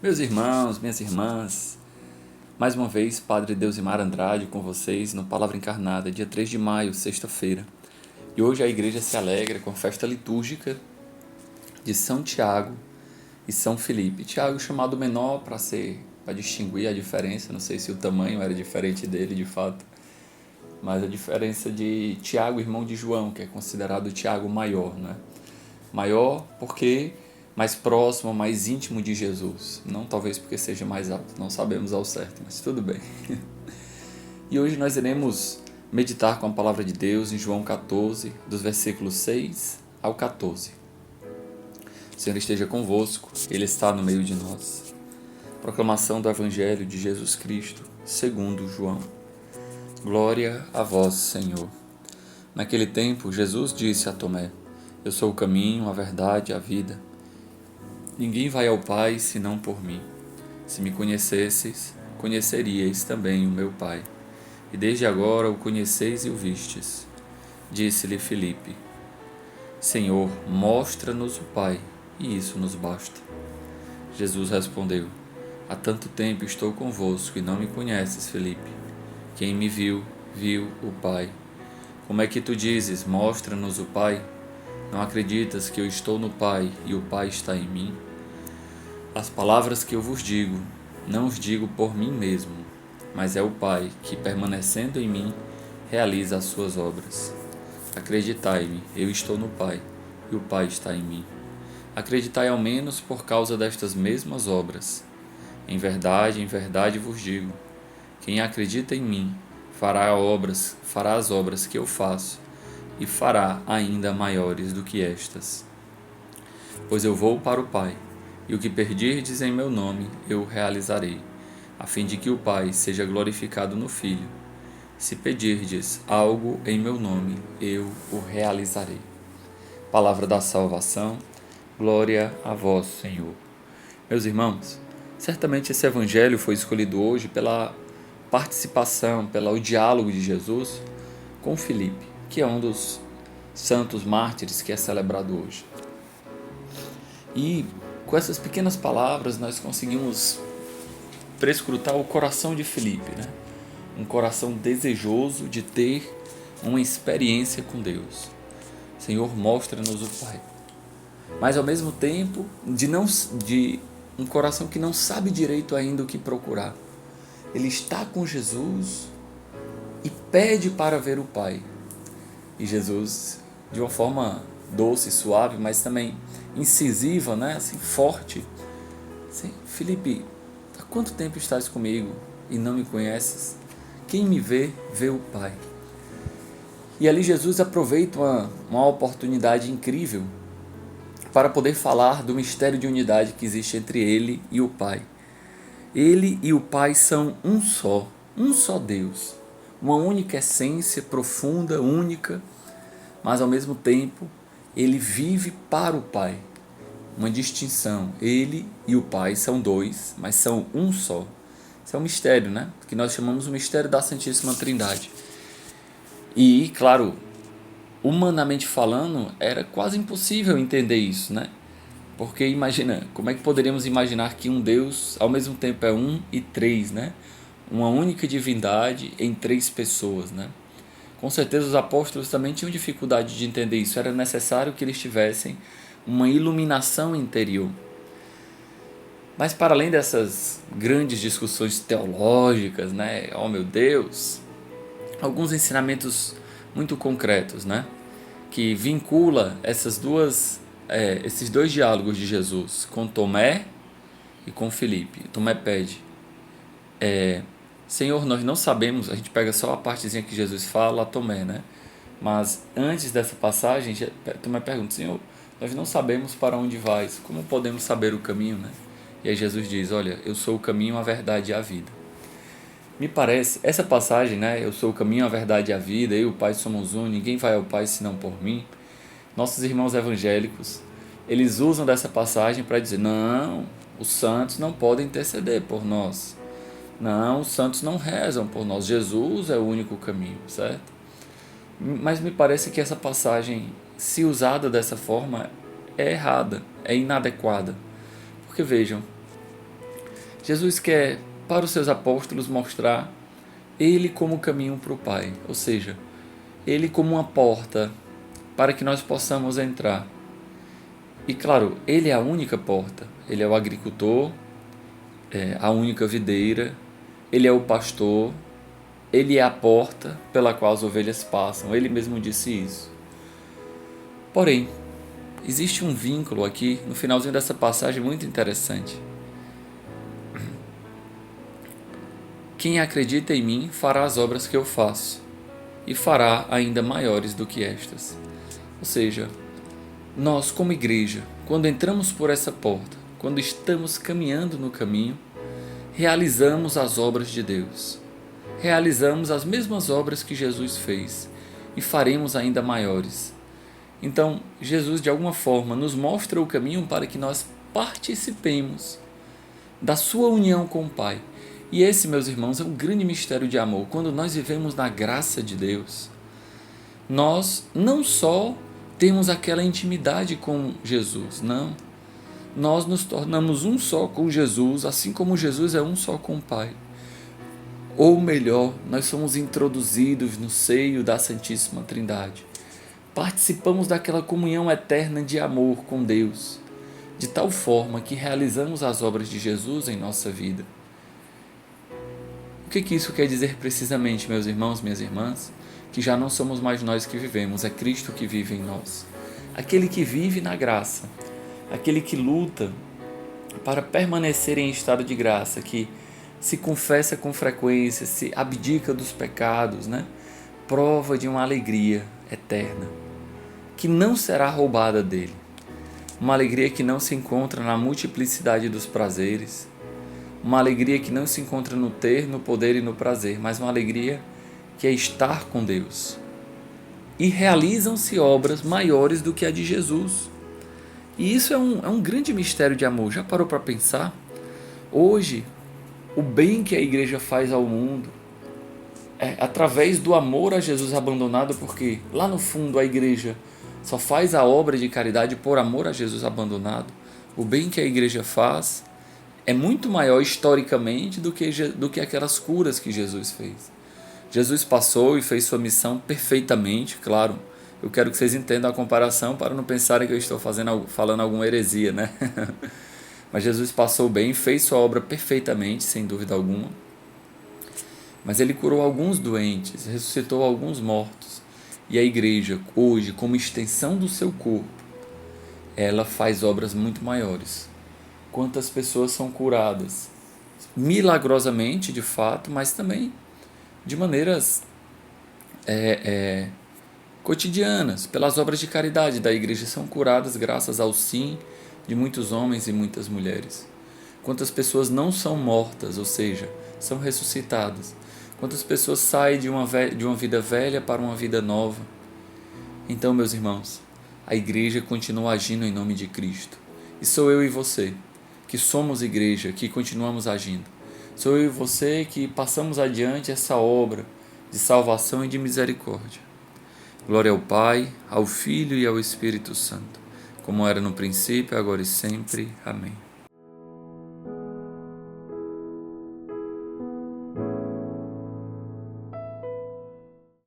Meus irmãos, minhas irmãs, mais uma vez, Padre Deusimar Andrade com vocês no Palavra Encarnada, dia 3 de maio, sexta-feira. E hoje a igreja se alegra com a festa litúrgica de São Tiago e São Filipe. Tiago chamado menor para distinguir a diferença, não sei se o tamanho era diferente dele de fato, mas a diferença de Tiago, irmão de João, que é considerado Tiago maior, né? Maior porque mais próximo, mais íntimo de Jesus. Não talvez porque seja mais alto, não sabemos ao certo, mas tudo bem. E hoje nós iremos meditar com a palavra de Deus em João 14, dos versículos 6 ao 14. O Senhor esteja convosco, Ele está no meio de nós. Proclamação do Evangelho de Jesus Cristo, segundo João. Glória a vós, Senhor. Naquele tempo, Jesus disse a Tomé: Eu sou o caminho, a verdade e a vida. Ninguém vai ao Pai senão por mim. Se me conhecesseis, conheceríeis também o meu Pai. E desde agora o conheceis e o vistes. Disse-lhe Filipe: Senhor, mostra-nos o Pai, e isso nos basta. Jesus respondeu: Há tanto tempo estou convosco e não me conheces, Filipe. Quem me viu, viu o Pai. Como é que tu dizes, mostra-nos o Pai? Não acreditas que eu estou no Pai e o Pai está em mim? As palavras que eu vos digo, não os digo por mim mesmo, mas é o Pai que, permanecendo em mim, realiza as suas obras. Acreditai-me, eu estou no Pai e o Pai está em mim. Acreditai ao menos por causa destas mesmas obras. Em verdade vos digo, quem acredita em mim fará as obras que eu faço e fará ainda maiores do que estas. Pois eu vou para o Pai, e o que pedirdes em meu nome eu realizarei, a fim de que o Pai seja glorificado no Filho. Se pedirdes algo em meu nome, eu o realizarei. Palavra da salvação, glória a vós, Senhor. Meus irmãos, certamente esse evangelho foi escolhido hoje pela participação, pelo diálogo de Jesus com Filipe, que é um dos santos mártires que é celebrado hoje. E com essas pequenas palavras nós conseguimos prescrutar o coração de Filipe, né? Um coração desejoso de ter uma experiência com Deus. Senhor, mostra-nos o Pai. Mas ao mesmo tempo de um coração que não sabe direito ainda o que procurar. Ele está com Jesus e pede para ver o Pai. E Jesus, de uma forma doce, suave, mas também incisiva, né? Assim, forte. Assim, Filipe, há quanto tempo estás comigo e não me conheces? Quem me vê, vê o Pai. E ali Jesus aproveita uma oportunidade incrível para poder falar do mistério de unidade que existe entre Ele e o Pai. Ele e o Pai são um só Deus, uma única essência profunda, única, mas ao mesmo tempo ele vive para o Pai. Uma distinção, ele e o Pai são dois, mas são um só. Isso é um mistério, né? Que nós chamamos o mistério da Santíssima Trindade. E, claro, humanamente falando, era quase impossível entender isso, né? Porque imagina, como é que poderíamos imaginar que um Deus ao mesmo tempo é um e três, né? Uma única divindade em três pessoas, né? Com certeza os apóstolos também tinham dificuldade de entender isso. Era necessário que eles tivessem uma iluminação interior. Mas para além dessas grandes discussões teológicas, né? Oh meu Deus! Alguns ensinamentos muito concretos, né? Que vincula esses dois diálogos de Jesus com Tomé e com Filipe. Tomé pede, Senhor, nós não sabemos, a gente pega só a partezinha que Jesus fala a Tomé, né? Mas antes dessa passagem, Tomé pergunta, Senhor, nós não sabemos para onde vais, como podemos saber o caminho, né? E aí Jesus diz, olha, eu sou o caminho, a verdade e a vida. Me parece, essa passagem, né? Eu sou o caminho, a verdade e a vida, eu e o Pai somos um, ninguém vai ao Pai senão por mim. Nossos irmãos evangélicos, eles usam dessa passagem para dizer, não, os santos não podem interceder por nós. Não, os santos não rezam por nós. Jesus é o único caminho, certo? Mas me parece que essa passagem, se usada dessa forma, é errada, é inadequada. Porque vejam, Jesus quer, para os seus apóstolos, mostrar Ele como caminho para o Pai, ou seja, Ele como uma porta para que nós possamos entrar. E claro, Ele é a única porta, Ele é o agricultor, é a única videira, Ele é o pastor, Ele é a porta pela qual as ovelhas passam, Ele mesmo disse isso. Porém, existe um vínculo aqui, no finalzinho dessa passagem, muito interessante. Quem acredita em mim fará as obras que eu faço, e fará ainda maiores do que estas. Ou seja, nós como igreja, quando entramos por essa porta, quando estamos caminhando no caminho, realizamos as obras de Deus. Realizamos as mesmas obras que Jesus fez, e faremos ainda maiores. Então, Jesus de alguma forma nos mostra o caminho para que nós participemos da sua união com o Pai. E esse, meus irmãos, é um grande mistério de amor. Quando nós vivemos na graça de Deus, nós não só temos aquela intimidade com Jesus, não. Nós nos tornamos um só com Jesus, assim como Jesus é um só com o Pai. Ou melhor, nós somos introduzidos no seio da Santíssima Trindade. Participamos daquela comunhão eterna de amor com Deus, de tal forma que realizamos as obras de Jesus em nossa vida. O que isso quer dizer precisamente, meus irmãos, minhas irmãs? Que já não somos mais nós que vivemos, é Cristo que vive em nós. Aquele que vive na graça, aquele que luta para permanecer em estado de graça, que se confessa com frequência, se abdica dos pecados, prova de uma alegria eterna, que não será roubada dele. Uma alegria que não se encontra na multiplicidade dos prazeres, uma alegria que não se encontra no ter, no poder e no prazer, mas uma alegria que é estar com Deus. E realizam-se obras maiores do que a de Jesus. E isso é um grande mistério de amor. Já parou para pensar? Hoje, o bem que a igreja faz ao mundo é através do amor a Jesus abandonado, porque lá no fundo a igreja só faz a obra de caridade por amor a Jesus abandonado. O bem que a igreja faz é muito maior historicamente do que aquelas curas que Jesus fez. Jesus passou e fez sua missão perfeitamente, claro. Eu quero que vocês entendam a comparação para não pensarem que eu estou falando alguma heresia, Mas Jesus passou bem, fez sua obra perfeitamente, sem dúvida alguma. Mas ele curou alguns doentes, ressuscitou alguns mortos. E a igreja, hoje, como extensão do seu corpo, ela faz obras muito maiores. Quantas pessoas são curadas? Milagrosamente, de fato, mas também de maneiras cotidianas, pelas obras de caridade da igreja, são curadas graças ao sim de muitos homens e muitas mulheres. Quantas pessoas não são mortas, ou seja, são ressuscitadas. Quantas pessoas saem de uma vida velha para uma vida nova. Então, meus irmãos, a igreja continua agindo em nome de Cristo. E sou eu e você, que somos igreja, que continuamos agindo. Sou eu e você que passamos adiante essa obra de salvação e de misericórdia. Glória ao Pai, ao Filho e ao Espírito Santo, como era no princípio, agora e sempre. Amém.